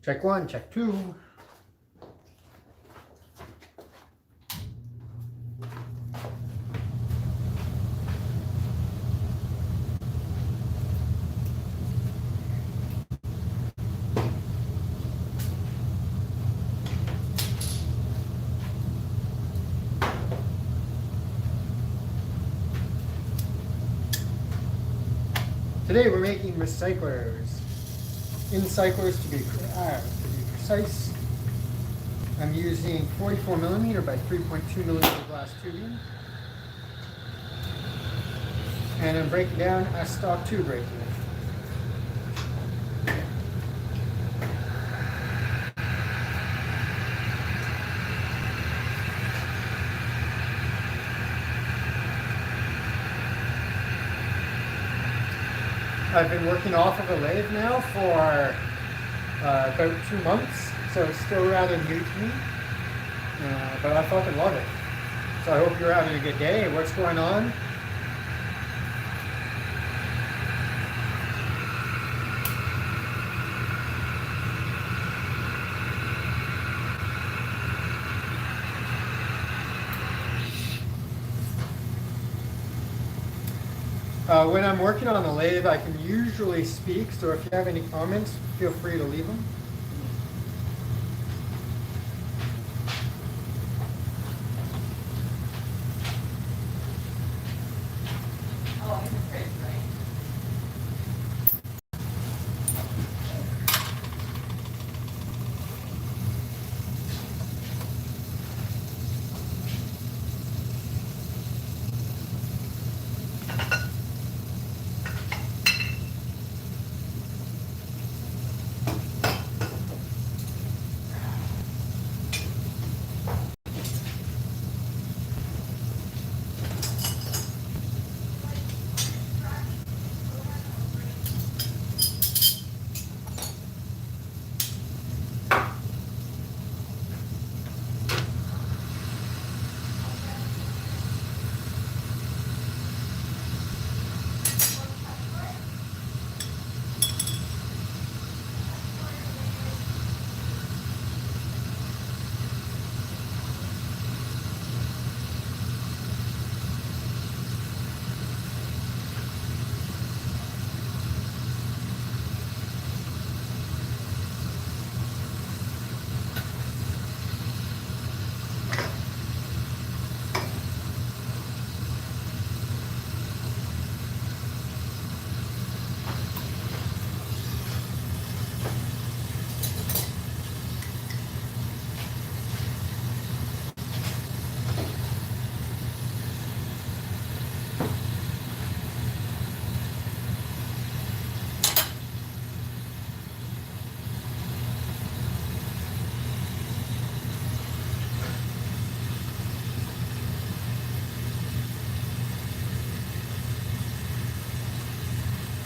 Check one, check two. Today we're making recyclers. Incyclers to be precise. I'm using 44mm by 3.2mm glass tubing. And I'm breaking down a stock tube right here. I've been working off of a lathe now for about 2 months, so it's still rather new to me, but I fucking love it. So I hope you're having a good day. What's going on? When I'm working on the lathe, I can usually speak, so if you have any comments, feel free to leave them. Oh, in the fridge, right?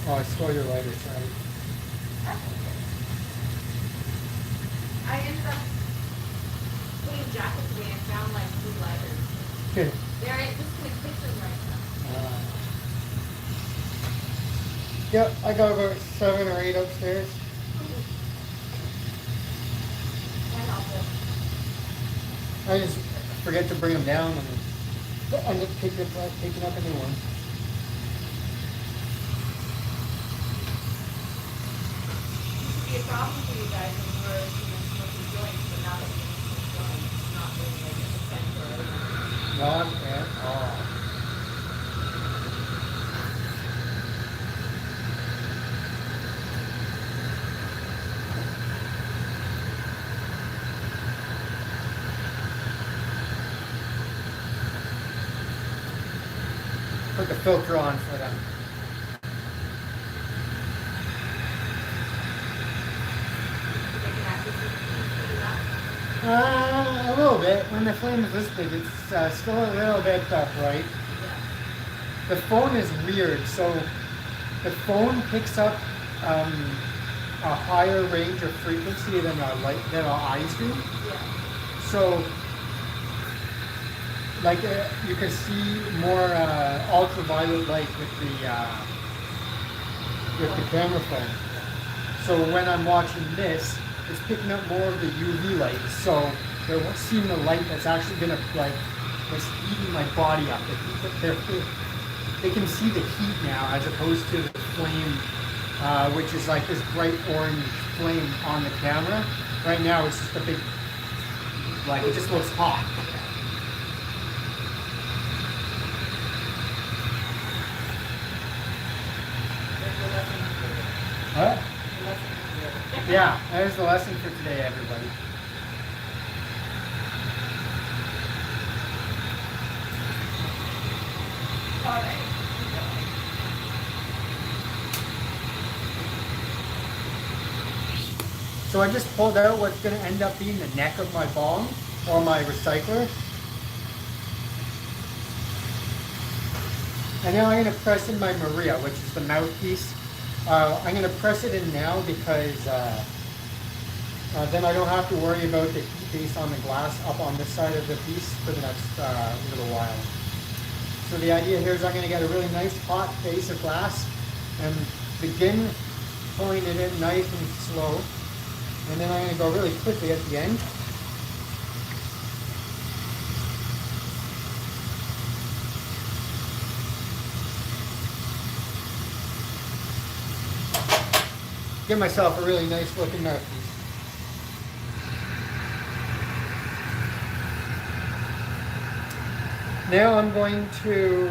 Oh, I stole your lighter, sorry. I ended up putting jackets away and found like 2 lighters. Okay. They're just in the kitchen right now. Yep, I got about 7 or 8 upstairs. Can't help it. I just forget to bring them down and end up picking up a new one. Used to be a problem for you guys when you were smoking joints, but now that you're smoking joints, it's not really like a center or anything. Not at all. Put the filter on for them. A little bit. When the flame is this big, it's still a little bit bright. The phone is weird, so the phone picks up a higher range of frequency than our eyes do. So, like you can see more ultraviolet light with the camera phone. So when I'm watching this, it's picking up more of the UV light. So they're seeing the light that's actually gonna like, it's heating my body up. They can see the heat now as opposed to the flame, which is like this bright orange flame on the camera. Right now it's just a big, like it just looks hot. What? Yeah, there's the lesson for today, everybody. All right. So I just pulled out what's going to end up being the neck of my bong or my recycler. And now I'm going to press in my Maria, which is the mouthpiece. I'm going to press it in now because then I don't have to worry about the heat base on the glass up on this side of the piece for the next little while. So the idea here is I'm going to get a really nice hot face of glass and begin pulling it in nice and slow. And then I'm going to go really quickly at the end. Give myself a really nice looking mouthpiece. Now I'm going to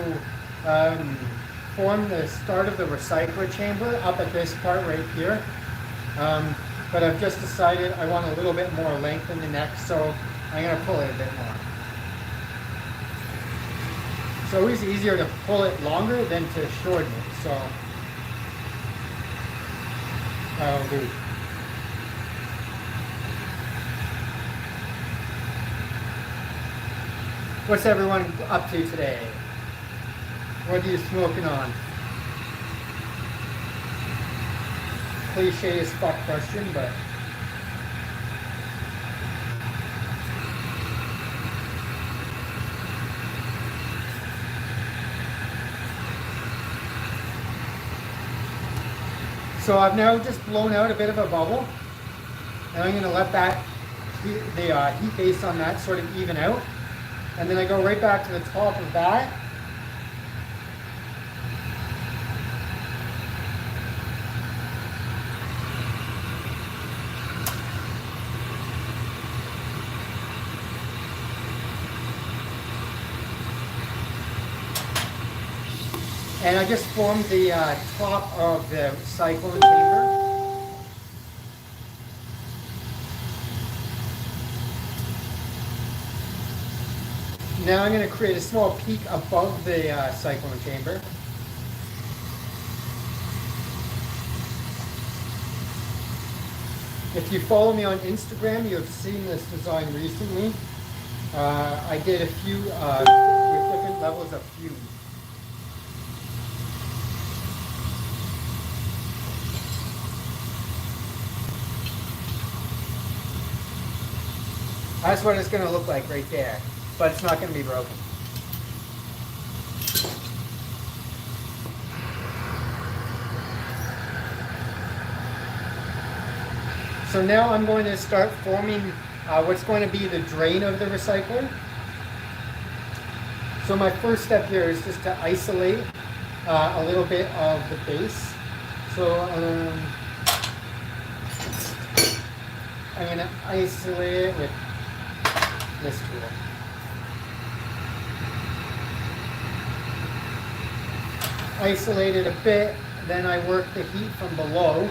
form the start of the recycler chamber up at this part right here. But I've just decided I want a little bit more length in the neck, so I'm going to pull it a bit more. It's always easier to pull it longer than to shorten it, so that'll do. What's everyone up to today? What are you smoking on? Cliche as fuck question, but so I've now just blown out a bit of a bubble, and I'm going to let that the heat base on that sort of even out, and then I go right back to the top of that. And I just formed the top of the cyclone chamber. Now I'm going to create a small peak above the cyclone chamber. If you follow me on Instagram, you've seen this design recently. I did a few with different levels of fume. That's what it's going to look like right there, but it's not going to be broken. So now I'm going to start forming what's going to be the drain of the recycler. So my first step here is just to isolate a little bit of the base. So I'm going to isolate it with this tool. Isolate it a bit, then I work the heat from below,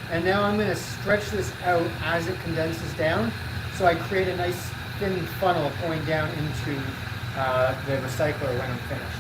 and now I'm going to stretch this out as it condenses down, so I create a nice thin funnel going down into the recycler when I'm finished.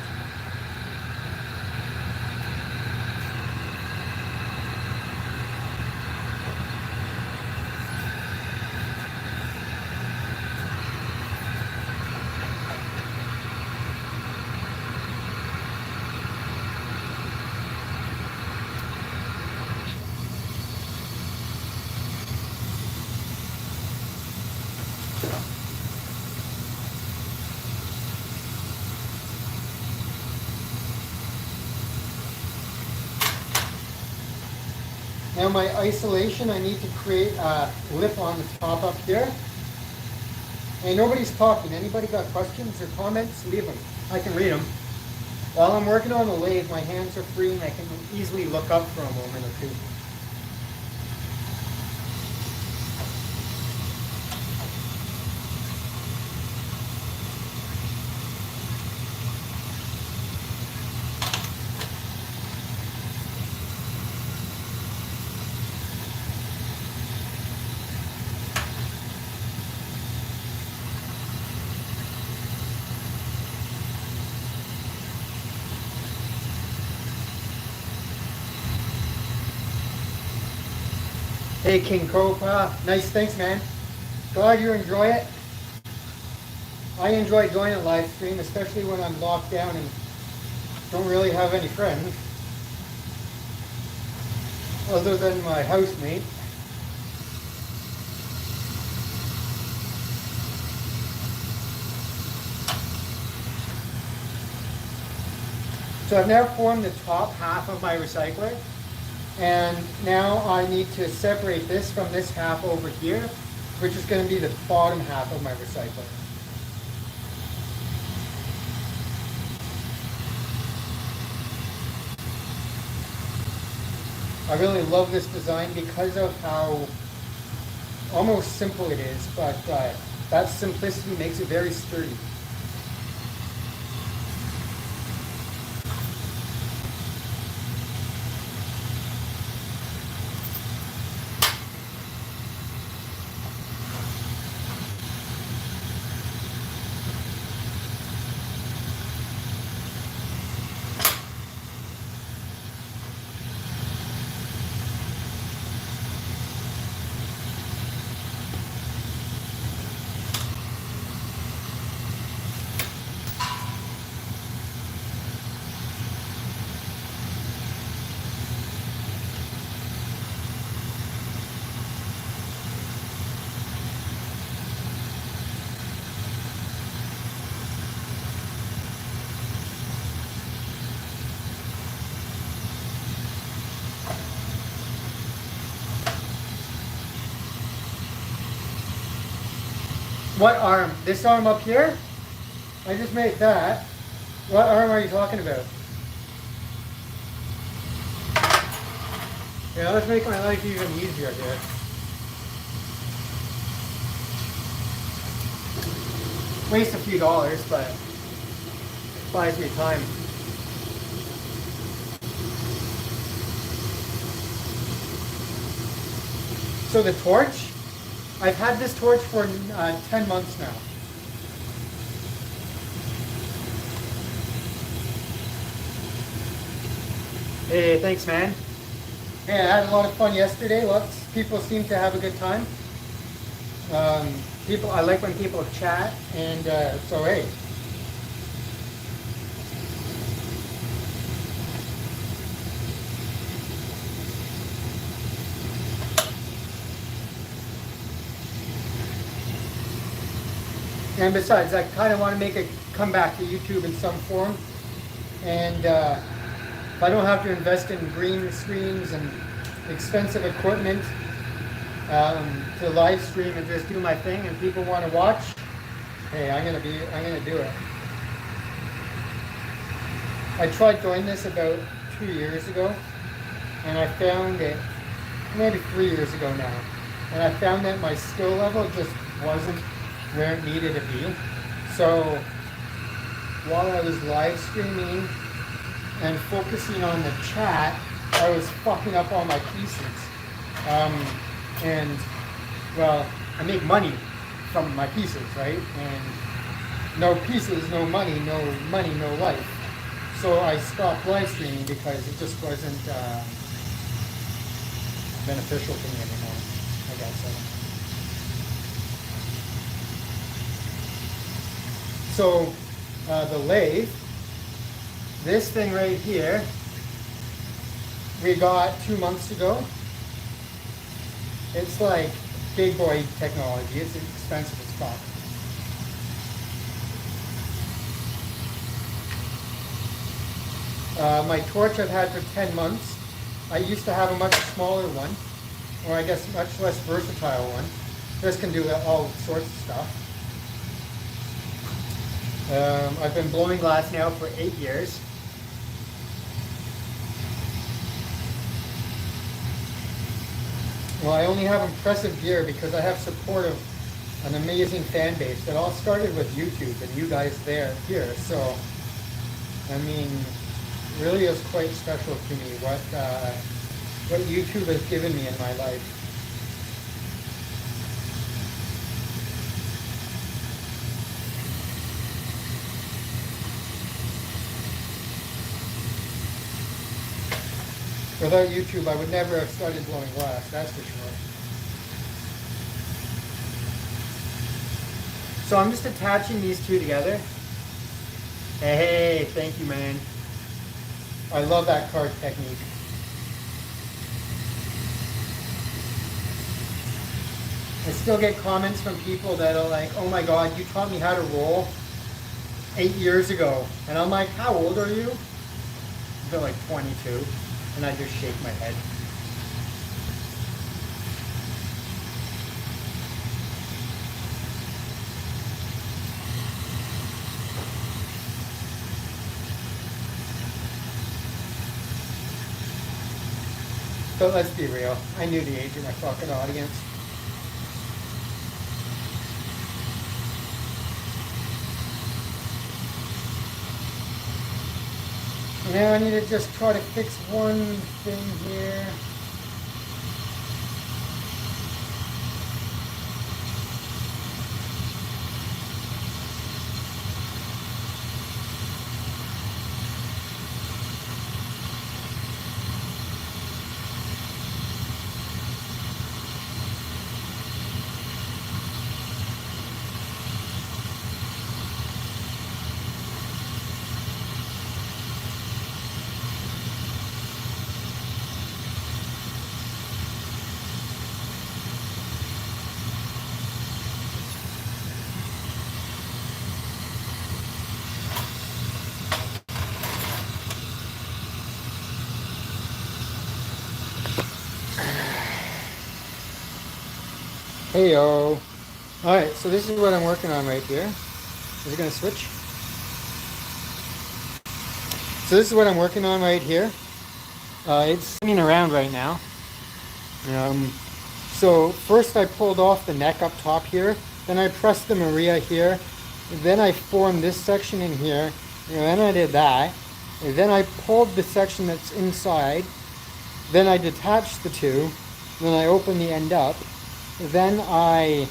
Now my isolation, I need to create a lip on the top up here. And nobody's talking. Anybody got questions or comments? Leave them. I can read them. While I'm working on the lathe, my hands are free and I can easily look up for a moment or two. Hey King Cobra, nice, thanks man. Glad you enjoy it. I enjoy doing a live stream, especially when I'm locked down and don't really have any friends other than my housemate. So I've now formed the top half of my recycler. And now I need to separate this from this half over here, which is going to be the bottom half of my recycler. I really love this design because of how almost simple it is, but that simplicity makes it very sturdy. What arm? This arm up here? I just made that. What arm are you talking about? Yeah, let's make my life even easier here. Waste a few dollars, but buys me time. So the torch, I've had this torch for 10 months now. Hey, thanks man. Hey, I had a lot of fun yesterday. Lots of people seem to have a good time. I like when people chat, and so hey. And besides, I kind of want to make a comeback to YouTube in some form. And if I don't have to invest in green screens and expensive equipment to live stream and just do my thing, and people want to watch, hey, I'm gonna do it. I tried doing this about 2 years ago, and I found it, maybe 3 years ago now, and I found that my skill level just wasn't where it needed to be. So while I was live streaming and focusing on the chat, I was fucking up all my pieces. And well, I make money from my pieces, right? And no pieces, no money, no life. So I stopped live streaming because it just wasn't beneficial to me anymore, I guess. So the lathe, this thing right here, we got 2 months ago. It's like big boy technology. It's expensive as fuck. My torch I've had for 10 months. I used to have a much smaller one, or I guess much less versatile one. This can do all sorts of stuff. I've been blowing glass now for 8 years. Well, I only have impressive gear because I have support of an amazing fan base. It all started with YouTube and you guys here. So, I mean, really is quite special to me what YouTube has given me in my life. Without YouTube, I would never have started blowing glass, that's for sure. So I'm just attaching these two together. Hey, thank you, man. I love that card technique. I still get comments from people that are like, oh my God, you taught me how to roll 8 years ago. And I'm like, how old are you? They're like 22. And I just shake my head. But let's be real, I knew the age of my fucking audience. Now I need to just try to fix one thing here. Hey yo. Alright, so this is what I'm working on right here. Is it gonna switch? So this is what I'm working on right here. It's spinning around right now. So first I pulled off the neck up top here, then I pressed the Maria here, then I formed this section in here, and then I did that, and then I pulled the section that's inside, then I detached the two, then I opened the end up, then I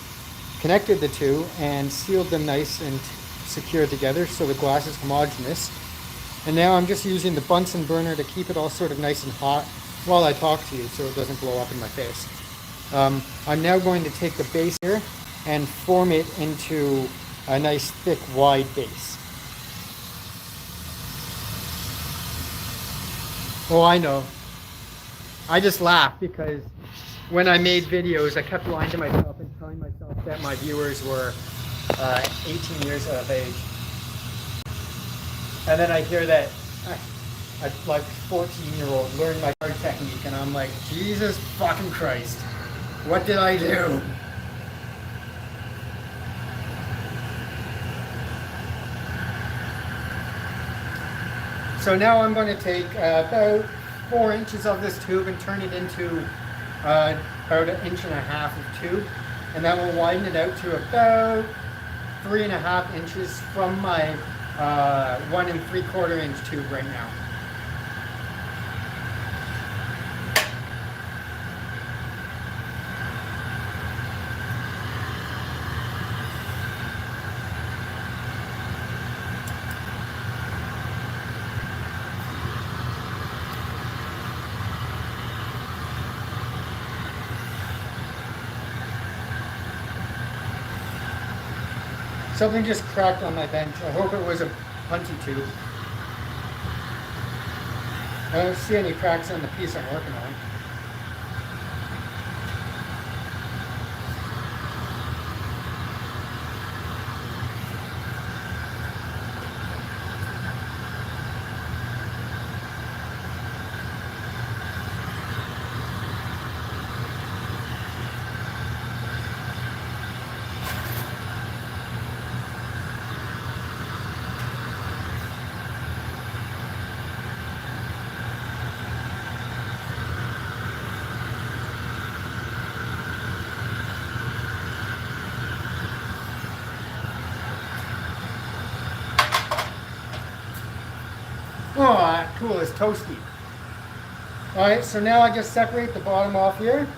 connected the two and sealed them nice and secure together so the glass is homogeneous. And now I'm just using the Bunsen burner to keep it all sort of nice and hot while I talk to you so it doesn't blow up in my face. I'm now going to take the base here and form it into a nice thick wide base. Oh, I know. I just laugh because when I made videos, I kept lying to myself and telling myself that my viewers were 18 years of age. And then I hear that a like 14-year-old learned my card technique, and I'm like, Jesus fucking Christ, what did I do? So now I'm going to take about 4 inches of this tube and turn it into about 1.5 inches of tube, and that will widen it out to about 3.5 inches from my 1 3/4 inch tube right now. Something just cracked on my bench. I hope it was a punchy tube. I don't see any cracks on the piece I'm working on. cool, it's toasty. All right, so now I just separate the bottom off here.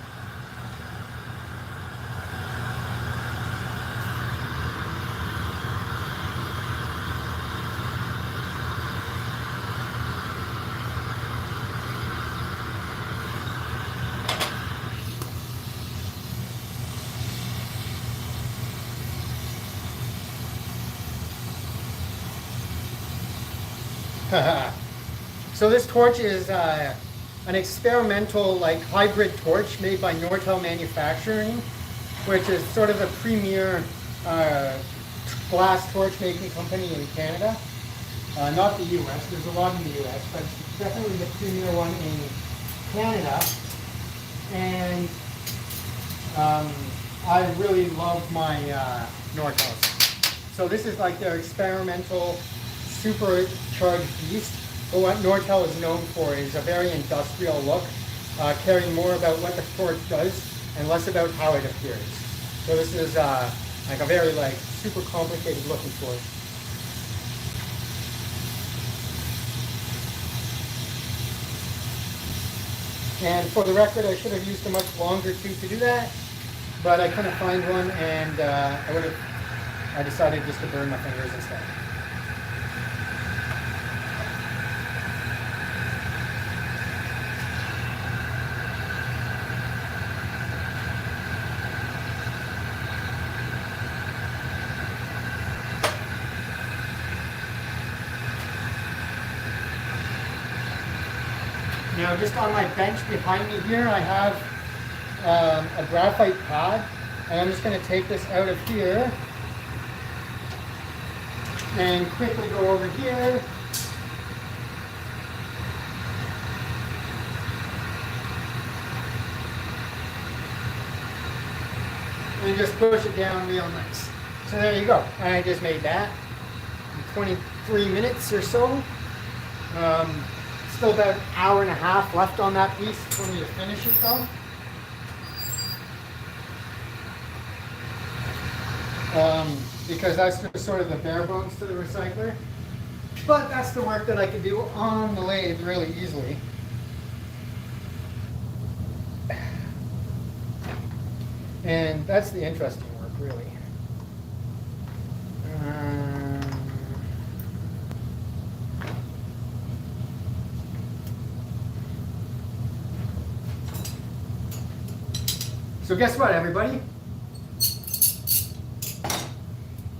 So this torch is an experimental like hybrid torch made by Nortel Manufacturing, which is sort of the premier glass torch making company in Canada. Not the US, there's a lot in the US, but it's definitely the premier one in Canada. And I really love my Nortels. So this is like their experimental supercharged beast. But what Nortel is known for is a very industrial look, caring more about what the torch does and less about how it appears. So this is like a very like super complicated looking torch. And for the record, I should have used a much longer tube to do that, but I couldn't find one, and I decided just to burn my fingers instead. Now, just on my bench behind me here, I have a graphite pad, and I'm just going to take this out of here and quickly go over here. And just push it down real nice. So there you go. I just made that in 23 minutes or so. Still about an hour and a half left on that piece for me to finish it though. Because that's just sort of the bare bones to the recycler. But that's the work that I can do on the lathe really easily. And that's the interesting work, really. So guess what, everybody?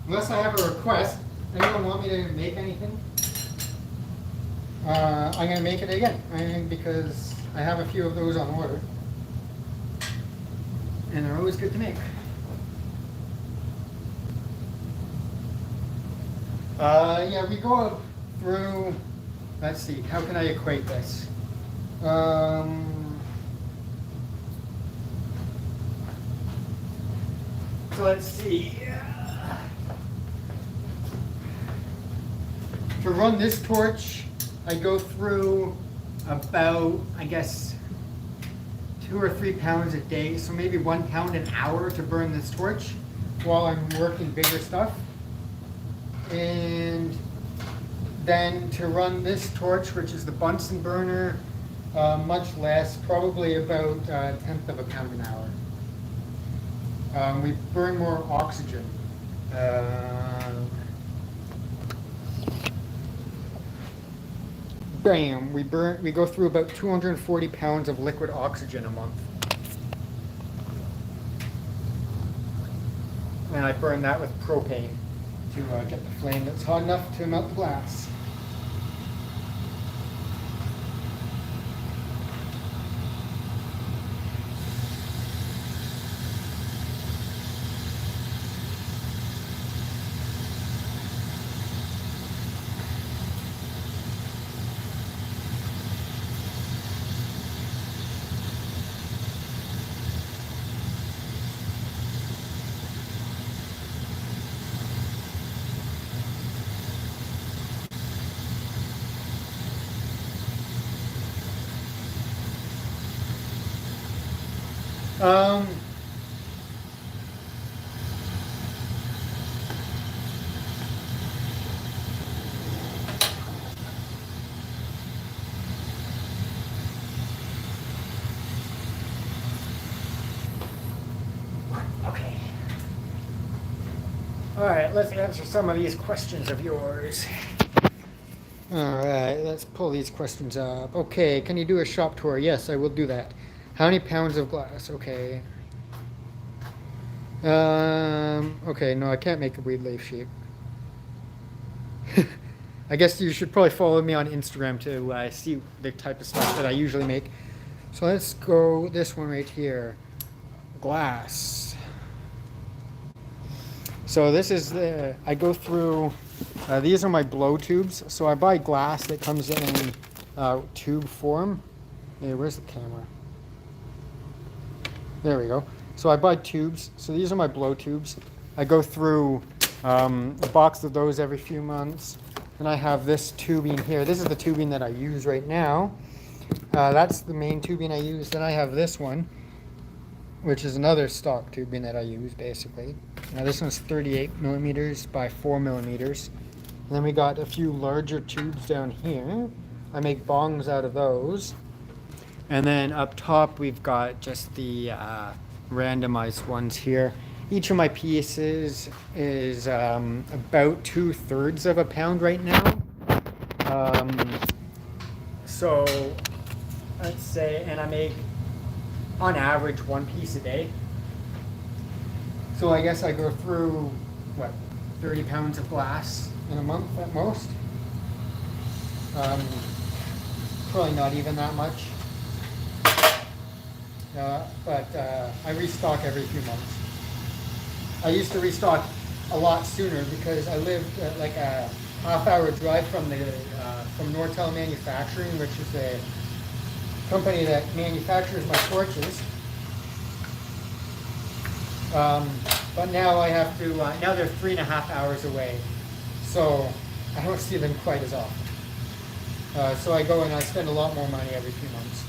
Unless I have a request, anyone want me to make anything? I'm going to make it again, because I have a few of those on order. And they're always good to make. Yeah, we go through, let's see, how can I equate this? So let's see. To run this torch, I go through about, I guess, 2 or 3 pounds a day, so maybe 1 pound an hour to burn this torch while I'm working bigger stuff. And then to run this torch, which is the Bunsen burner, much less, probably about 1/10 of a pound an hour. We burn more oxygen. Bam! We go through about 240 pounds of liquid oxygen a month. And I burn that with propane to get the flame that's hot enough to melt the glass. All right, let's answer some of these questions of yours. All right, let's pull these questions up. Okay, can you do a shop tour? Yes, I will do that. How many pounds of glass? Okay. Okay, no, I can't make a weed lathe shape. I guess you should probably follow me on Instagram to see the type of stuff that I usually make. So let's go this one right here. Glass. So this is the, I go through, these are my blow tubes. So I buy glass that comes in tube form. Hey, where's the camera? There we go. So I buy tubes. So these are my blow tubes. I go through a box of those every few months. And I have this tubing here. This is the tubing that I use right now. That's the main tubing I use. Then I have this one, which is another stock tubing that I use basically. Now this one's 38 millimeters by 4 millimeters. And then we got a few larger tubes down here. I make bongs out of those. And then up top we've got just the randomized ones here. Each of my pieces is about 2/3 of a pound right now. So let's say, and I make on average one piece a day. So I guess I go through, what, 30 pounds of glass in a month at most. Probably not even that much. But I restock every few months. I used to restock a lot sooner because I lived at like a half-hour drive from Nortel Manufacturing, which is a company that manufactures my torches. But now I have to, now they're 3.5 hours away, so I don't see them quite as often. So I go and I spend a lot more money every few months.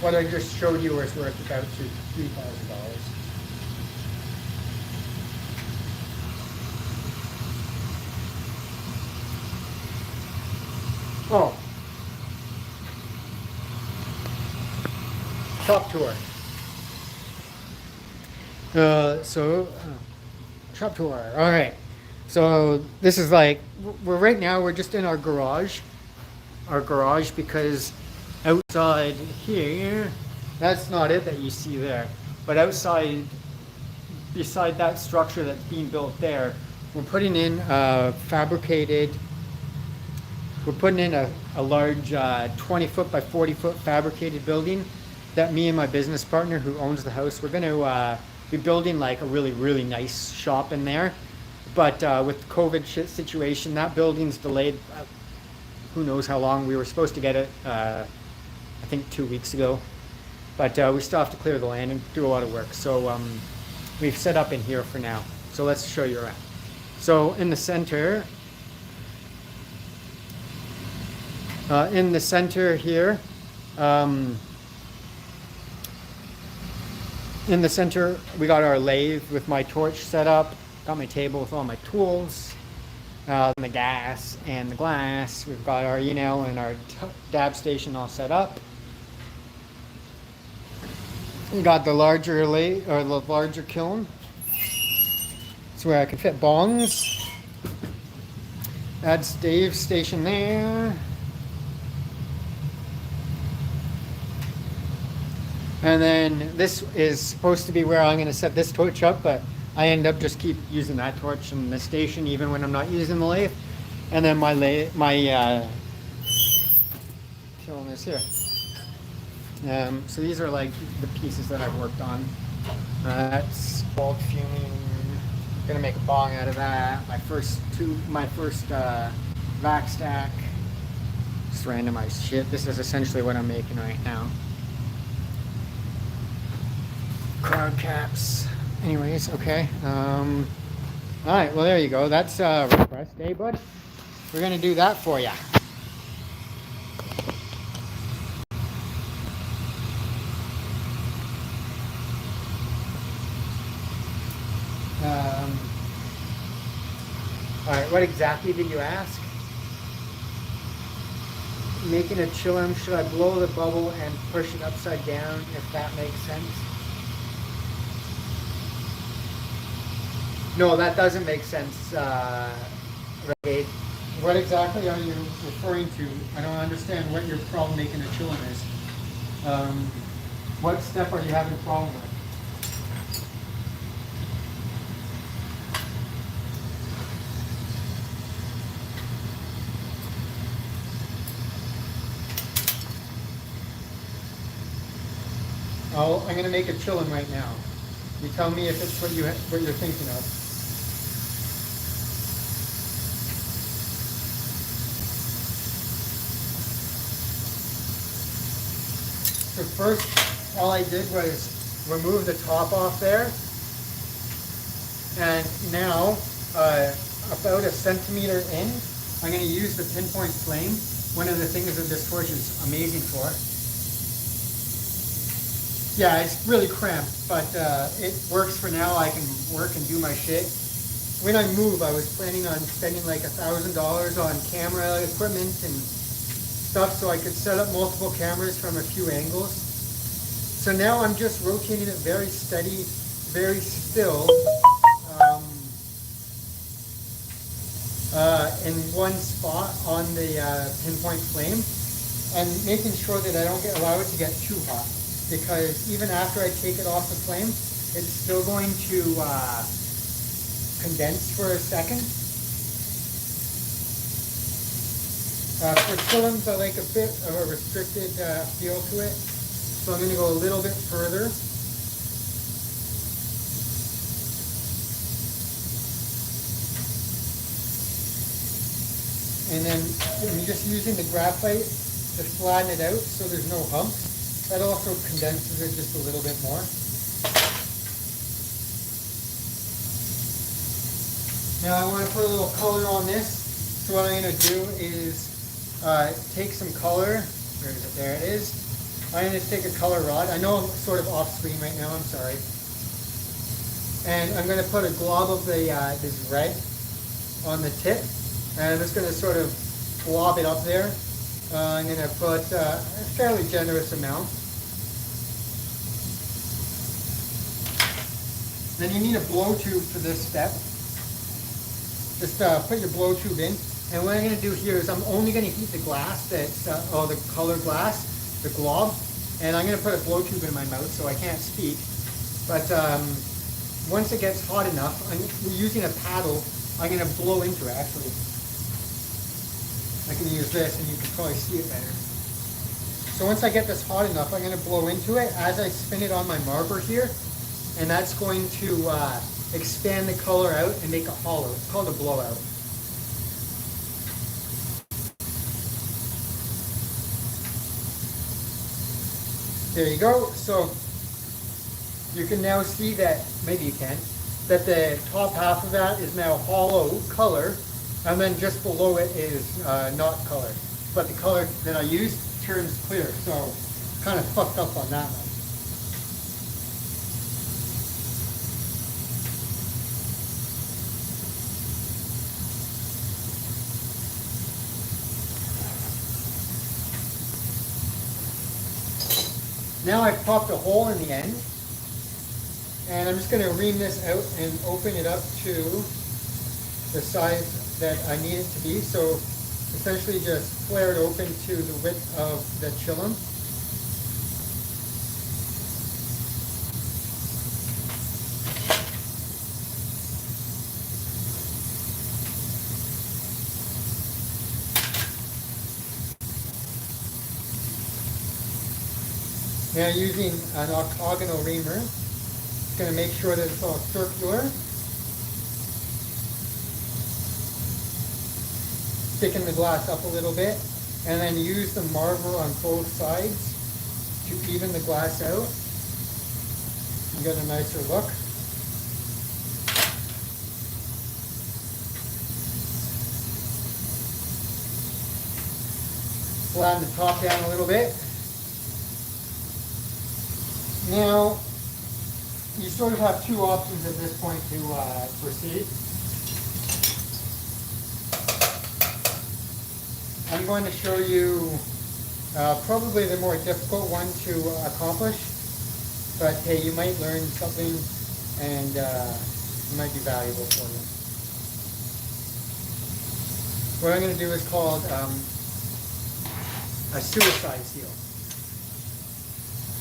What I just showed you is worth about $3,000. Oh, shop tour. Shop tour. All right. So this is like, right now we're just in our garage. Because outside here, that's not it that you see there. But outside, beside that structure that's being built there, we're putting in we're putting in a large 20-foot by 40-foot fabricated building that me and my business partner who owns the house, we're going to be building like a really, really nice shop in there. But with the COVID situation, that building's delayed. Who knows how long. We were supposed to get it, I think 2 weeks ago. But we still have to clear the land and do a lot of work. So we've set up in here for now. So let's show you around. So in the center, here, in the center, we got our lathe with my torch set up. Got my table with all my tools, the gas and the glass. We've got our E-nail and our dab station all set up. We got the larger lathe, or the larger kiln. It's where I can fit bongs. That's Dave's station there. And then this is supposed to be where I'm going to set this torch up, but I end up just keep using that torch in the station even when I'm not using the lathe. And then my kiln is here. So these are like the pieces that I've worked on. That's bulk fuming. Gonna make a bong out of that. My first vac stack. Just randomized shit. This is essentially what I'm making right now. Crowd caps. Anyways, okay. Alright, well there you go. That's request day, bud. We're gonna do that for you. Alright, what exactly did you ask? Making a chillum, should I blow the bubble and push it upside down, if that makes sense? No, that doesn't make sense, Renegade. What exactly are you referring to? I don't understand what your problem making a chillum is. What step are you having a problem with? Oh, I'm going to make a chillum right now. You tell me if it's what you're thinking of. So first, all I did was remove the top off there, and now about a centimeter in, I'm going to use the pinpoint flame. One of the things that this torch is amazing for. Yeah, it's really cramped, but it works for now. I can work and do my shit. When I move, I was planning on spending like $1,000 on camera equipment and stuff so I could set up multiple cameras from a few angles. So now I'm just rotating it very steady, very still, in one spot on the pinpoint flame, and making sure that I don't allow it to get too hot. Because even after I take it off the flame, it's still going to condense for a second. For chillums, I like a bit of a restricted feel to it, so I'm going to go a little bit further. And then I'm just using the graphite to flatten it out so there's no humps. That also condenses it just a little bit more. Now I want to put a little color on this. So what I'm going to do is take some color. Where is it? There it is. I'm going to take a color rod. I know I'm sort of off screen right now. I'm sorry. And I'm going to put a glob of the this red on the tip. And I'm just going to sort of glob it up there. I'm going to put a fairly generous amount. Then you need a blow tube for this step. Just put your blow tube in. And what I'm going to do here is I'm only going to heat the glass, that's, or the colored glass, the glob. And I'm going to put a blow tube in my mouth so I can't speak. But once it gets hot enough, I'm using a paddle. I'm going to blow into it actually. I can use this and you can probably see it better. So once I get this hot enough, I'm going to blow into it as I spin it on my marker here. And that's going to expand the color out and make a hollow. It's called a blowout. There you go. So you can now see that, maybe you can, that the top half of that is now hollow color. And then just below it is not color. But the color that I used turns clear, so kind of fucked up on that one. Now I've popped a hole in the end. And I'm just going to ream this out and open it up to the size that I need it to be. So essentially just flare it open to the width of the chillum. Now using an octagonal reamer, just going to make sure that it's all circular. Thicken the glass up a little bit, and then use the marble on both sides to even the glass out. You get a nicer look. Flatten the top down a little bit. Now, you sort of have two options at this point to proceed. I'm going to show you probably the more difficult one to accomplish, but hey, you might learn something and It might be valuable for you. What I'm going to do is called a suicide seal.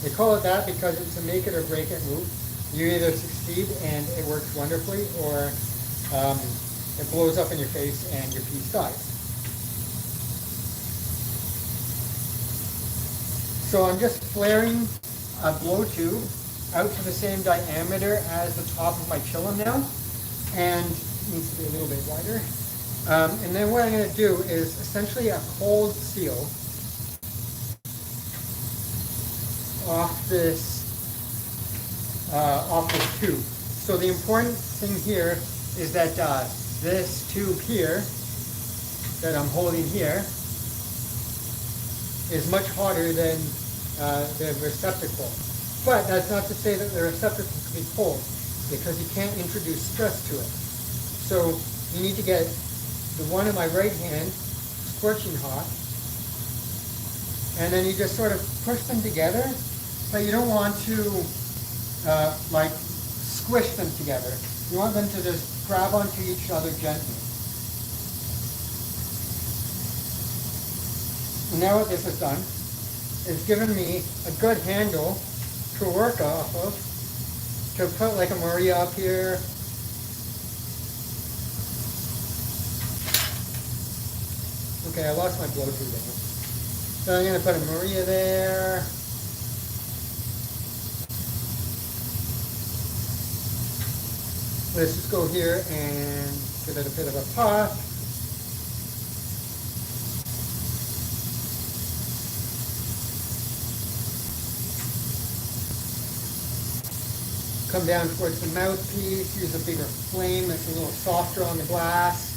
They call it that because it's a make it or break it move. You either succeed and it works wonderfully, or it blows up in your face and your piece dies. So I'm just flaring a blow tube out to the same diameter as the top of my chillum now, and it needs to be a little bit wider. And then what I'm going to do is essentially a cold seal off this tube. So the important thing here is that this tube here that I'm holding here is much hotter than the receptacle. But that's not to say that the receptacle can be cold, because you can't introduce stress to it. So you need to get the one in my right hand scorching hot, and then you just sort of push them together, but you don't want to like squish them together. You want them to just grab onto each other gently. And now what this has done is given me a good handle to work off of, to put like a Maria up here. Okay, I lost my blow tube there. So I'm going to put a Maria there. Let's just go here and give it a bit of a puff. Come down towards the mouthpiece, use a bigger flame that's a little softer on the glass.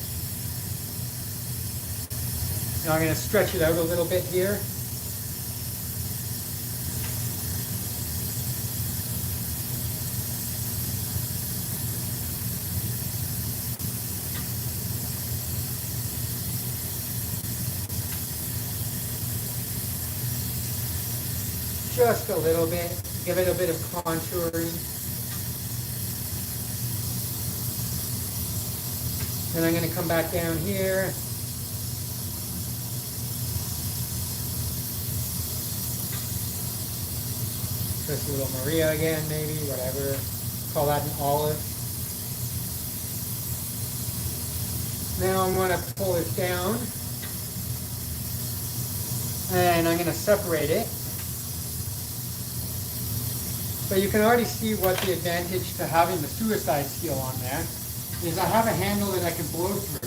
Now I'm going to stretch it out a little bit here. Just a little bit, give it a bit of contouring. Then I'm going to come back down here. Just a little Maria again, maybe, whatever. Call that an olive. Now I'm going to pull it down, and I'm going to separate it. But you can already see what the advantage to having the suicide seal on there is. I have a handle that I can blow through.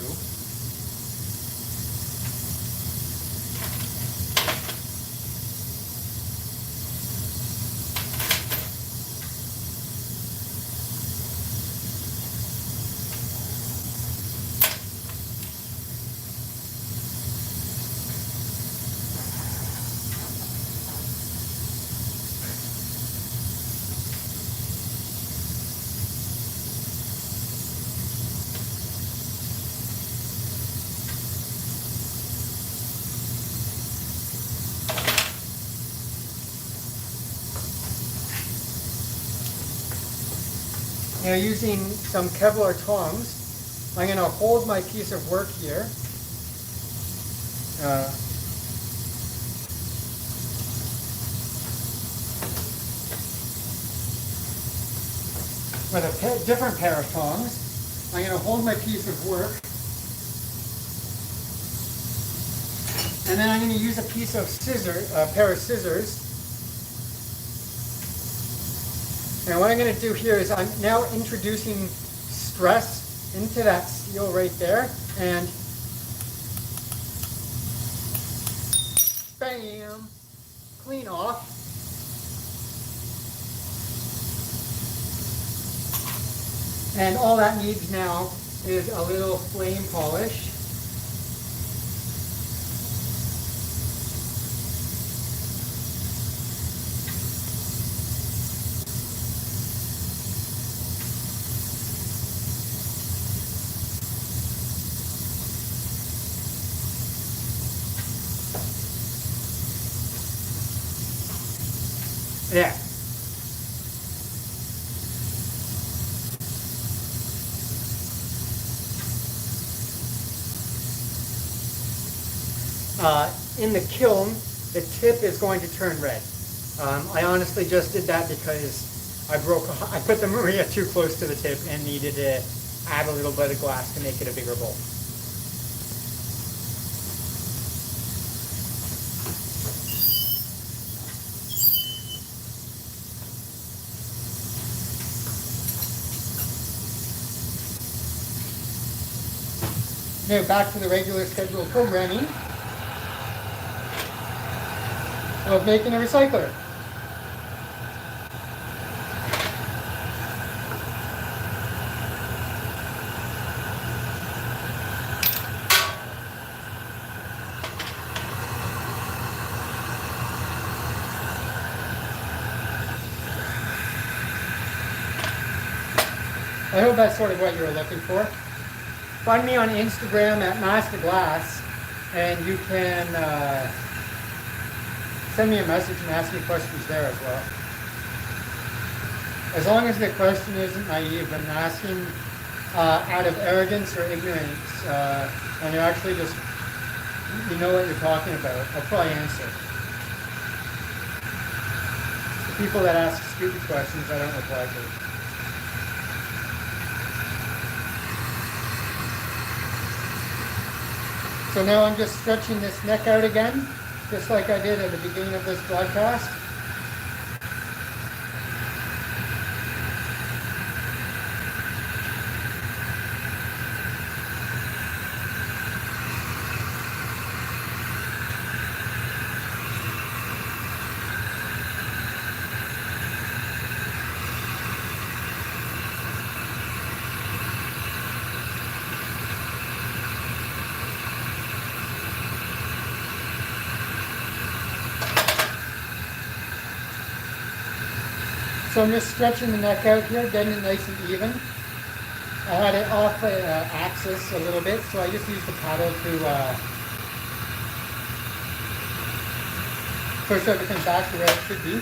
Now using some Kevlar tongs, I'm going to hold my piece of work here. With a different pair of tongs, I'm going to hold my piece of work, and then I'm going to use a piece of pair of scissors. And what I'm going to do here is I'm now introducing stress into that seal right there, and bam, clean off. And all that needs now is a little flame polish. Yeah. in the kiln, the tip is going to turn red. I honestly just did that because I put the Maria too close to the tip and needed to add a little bit of glass to make it a bigger bowl. Now back to the regular scheduled programming of making a recycler. I hope that's sort of what you were looking for. Find me on Instagram at mastahglass, and you can send me a message and ask me questions there as well. As long as the question isn't naive and asking out of arrogance or ignorance, and you're actually just, you know what you're talking about, I'll probably answer. The people that ask stupid questions, I don't reply to. So now I'm just stretching this neck out again, just like I did at the beginning of this broadcast. So I'm just stretching the neck out here, getting it nice and even. I had it off axis a little bit, so I just used the paddle to push everything back to where it should be.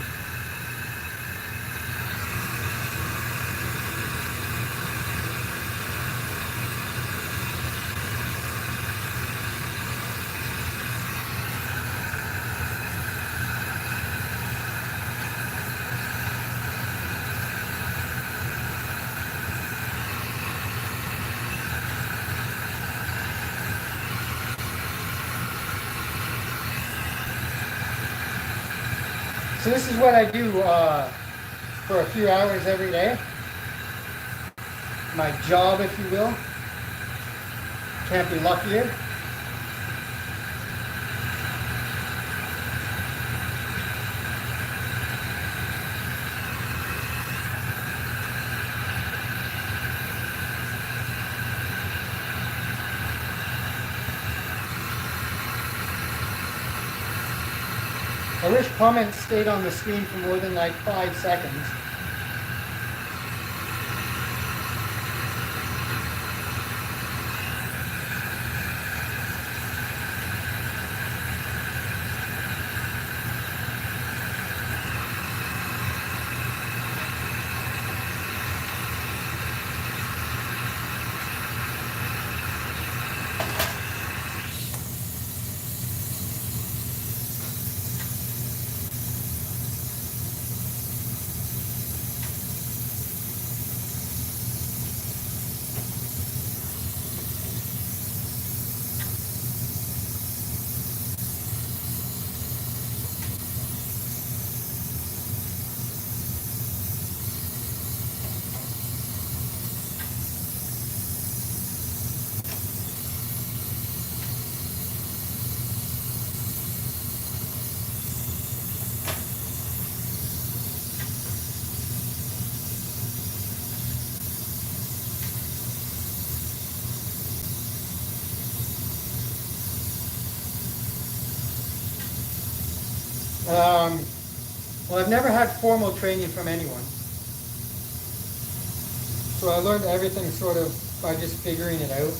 So this is what I do for a few hours every day. My job, if you will. Can't be luckier. I wish comments stayed on the screen for more than like 5 seconds. Well, I've never had formal training from anyone. So I learned everything sort of by just figuring it out,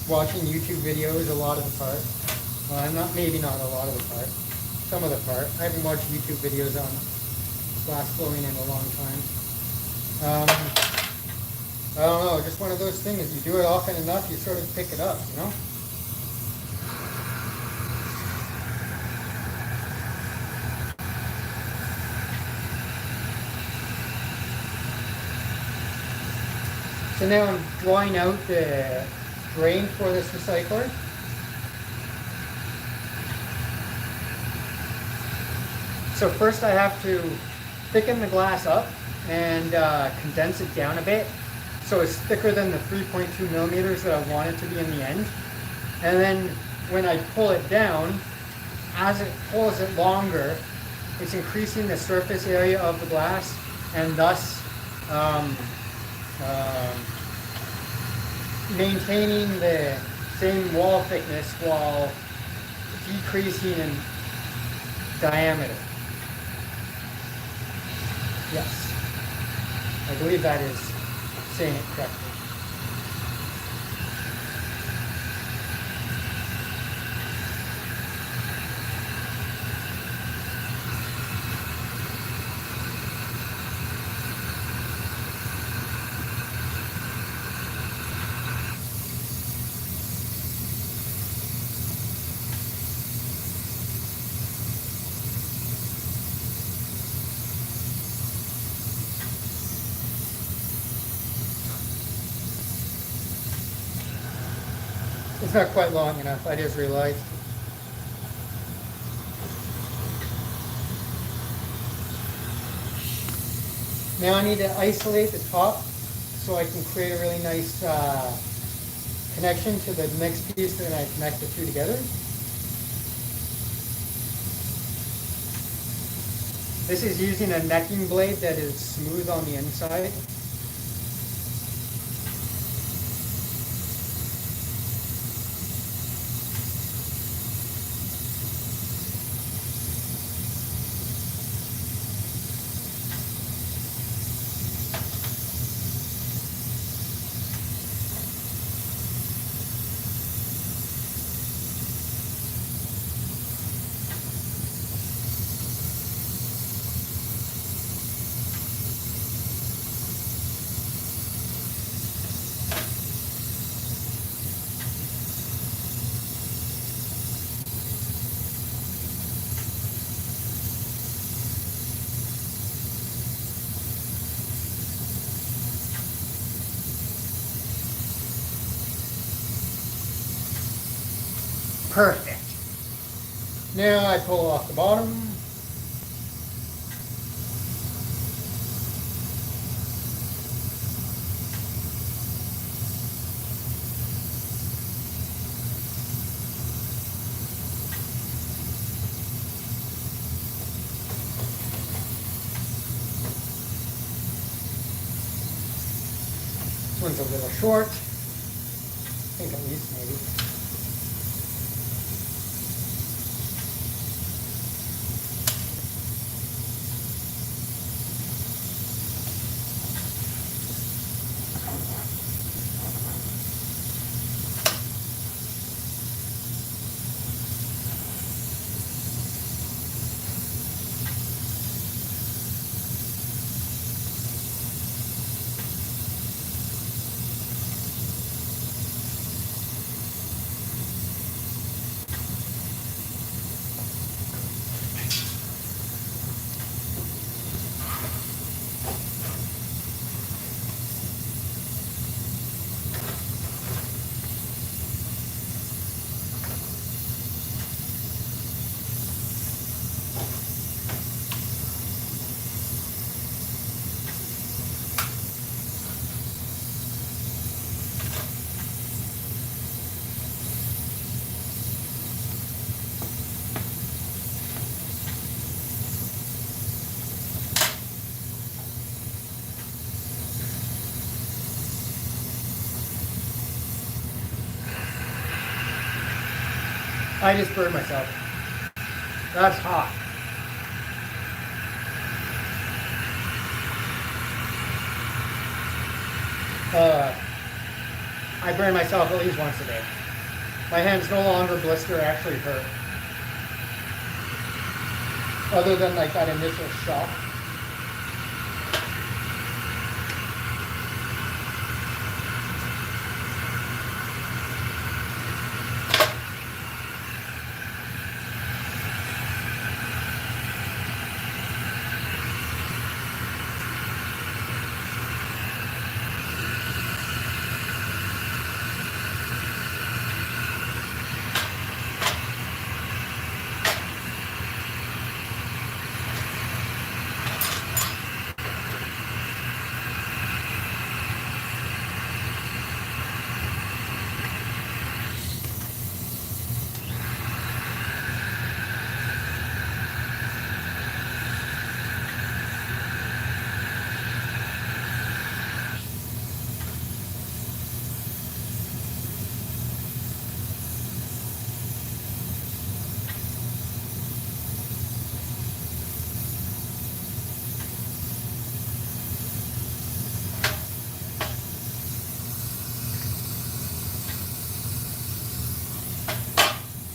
watching YouTube videos a lot of the part. Well, maybe not a lot of the part, some of the part. I haven't watched YouTube videos on glass blowing in a long time. I don't know, just one of those things. You do it often enough, you sort of pick it up, you know? So now I'm drawing out the drain for this recycler. So first I have to thicken the glass up and condense it down a bit so it's thicker than the 3.2 millimeters that I want it to be in the end. And then when I pull it down, as it pulls it longer, it's increasing the surface area of the glass and thus maintaining the same wall thickness while decreasing in diameter. Yes, I believe that is saying it correctly. It's not quite long enough, I just realized. Now I need to isolate the top so I can create a really nice connection to the next piece that I connect the two together. This is using a necking blade that is smooth on the inside. Perfect. Now I pull off the bottom. This one's a little short. I think at least maybe. I just burned myself. That's hot. I burn myself at least once a day. My hands no longer blister, actually hurt. Other than like that initial shock.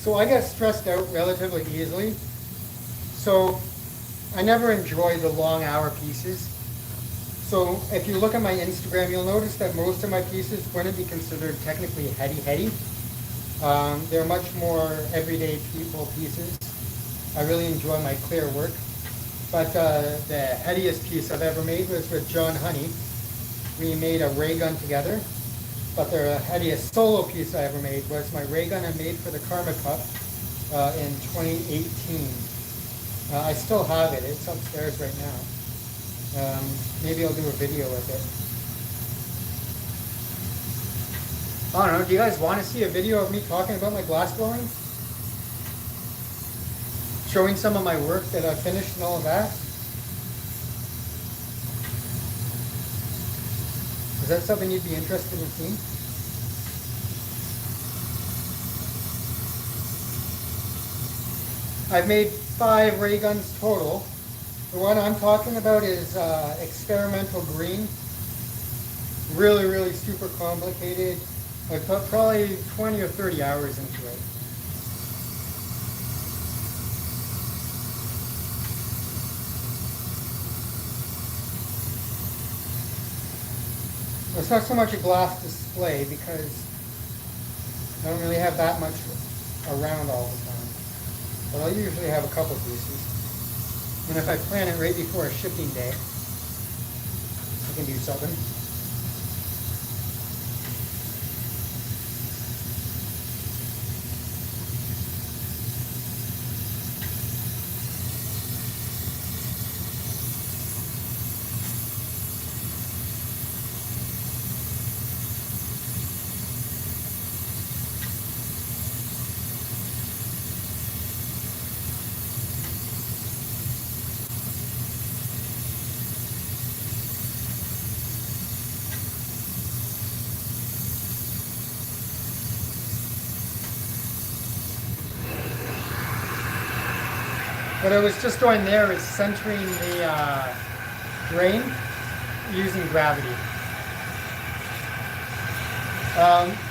So I get stressed out relatively easily. So I never enjoy the long hour pieces. So if you look at my Instagram, you'll notice that most of my pieces wouldn't be considered technically heady. They're much more everyday people pieces. I really enjoy my clear work. But the headiest piece I've ever made was with John Honey. We made a ray gun together. But the headiest solo piece I ever made was my ray gun I made for the Karma Cup in 2018. I still have it. It's upstairs right now. Maybe I'll do a video with it. I don't know. Do you guys want to see a video of me talking about my glass blowing? Showing some of my work that I finished and all of that? Is that something you'd be interested in seeing? I've made 5 ray guns total. The one I'm talking about is experimental green. Really, really super complicated. I put probably 20 or 30 hours into it. It's not so much a glass display because I don't really have that much around all the time. But I'll usually have a couple pieces. And if I plan it right before a shipping day, I can do something. What I was just doing there is centering the grain using gravity.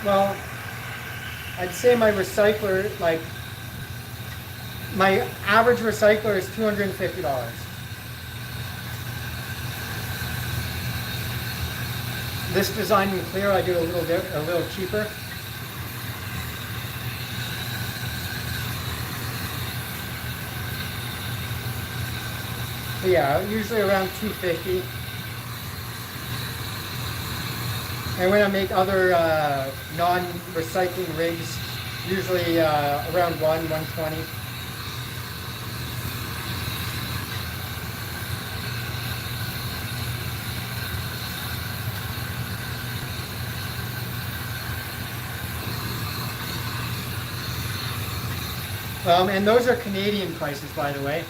Well, I'd say my recycler, like, my average recycler is $250. This design in clear, I do a little cheaper. But yeah, usually around $250. And when I make other non-recycling rigs, usually around $120. And those are Canadian prices, by the way.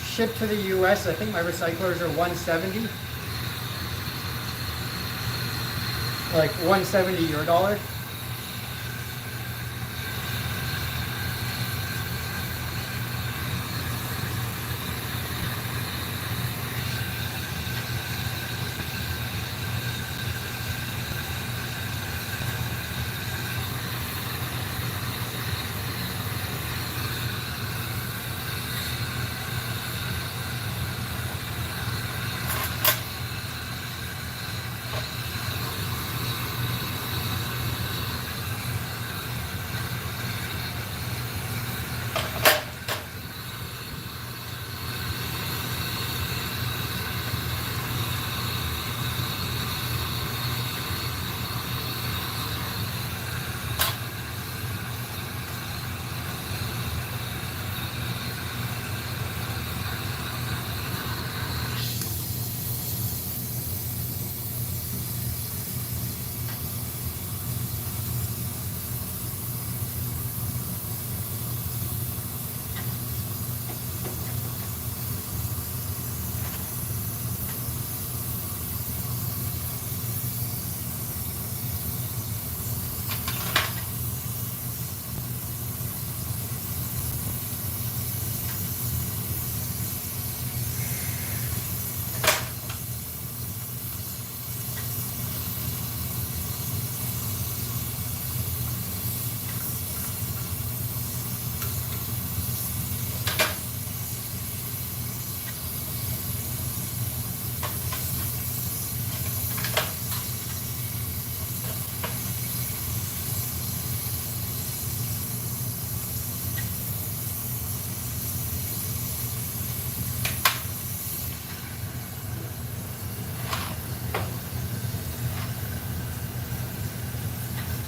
Shipped to the US, I think my recyclers are $170. Like $170 your dollar.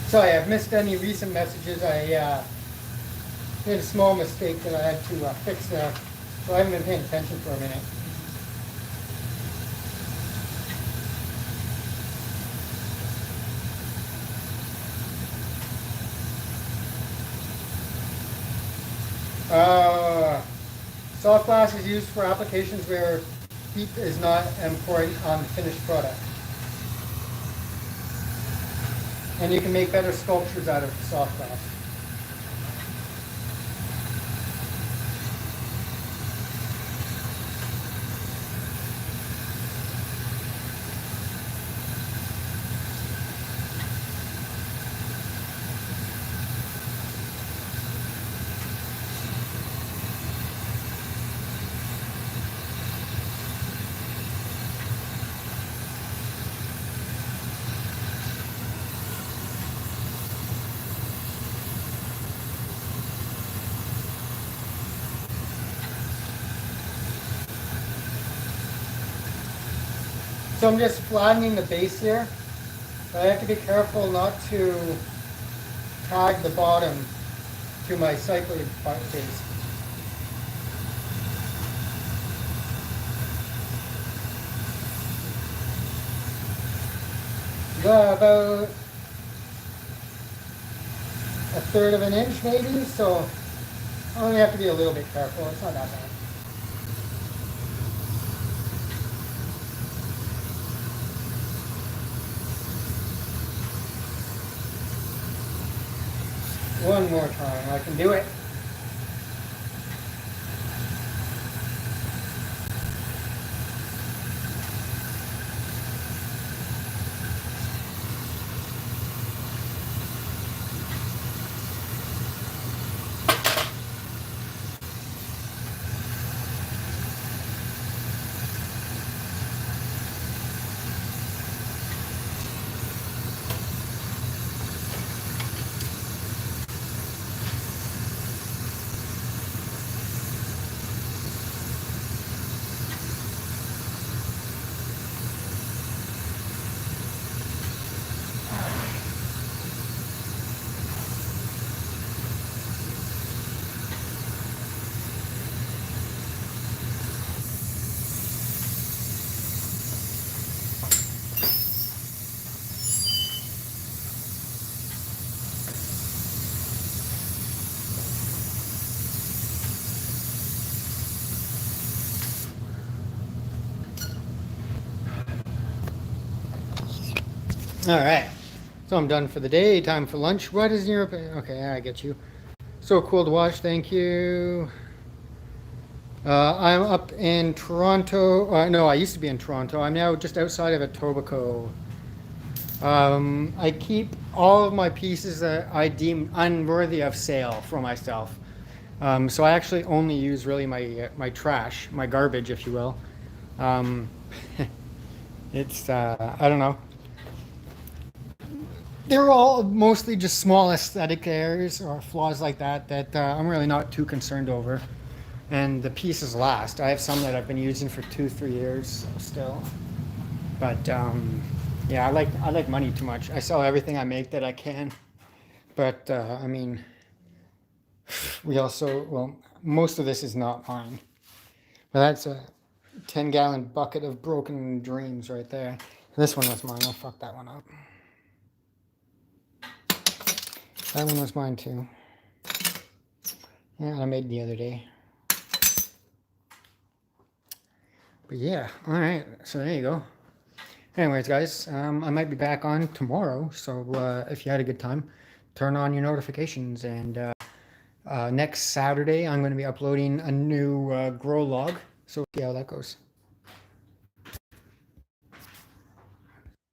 Sorry, I've missed any recent messages. I made a small mistake that I had to fix there, so I haven't been paying attention for a minute. Soft glass is used for applications where heat is not important on the finished product. And you can make better sculptures out of soft glass. So I'm just flattening the base here, but I have to be careful not to tag the bottom to my cycloid base. About 1/3 of an inch maybe, so I only have to be a little bit careful. It's not that bad. One more time, I can do it. All right, so I'm done for the day. Time for lunch. What is your opinion? Okay, I get you. So cool to watch. Thank you. I'm up in Toronto. No, I used to be in Toronto. I'm now just outside of Etobicoke. I keep all of my pieces that I deem unworthy of sale for myself. So I actually only use really my trash, my garbage, if you will. It's I don't know. They're all mostly just small aesthetic errors or flaws like that I'm really not too concerned over. And the pieces last. I have some that I've been using for 2-3 years still. But yeah, I like money too much. I sell everything I make that I can. But I mean, we also, well, most of this is not mine. But that's a 10-gallon bucket of broken dreams right there. This one was mine. I'll fuck that one up. That one was mine too. Yeah, I made the other day. But yeah, all right. So there you go. Anyways, guys, I might be back on tomorrow. So if you had a good time, turn on your notifications. And next Saturday, I'm going to be uploading a new grow log. So see how that goes.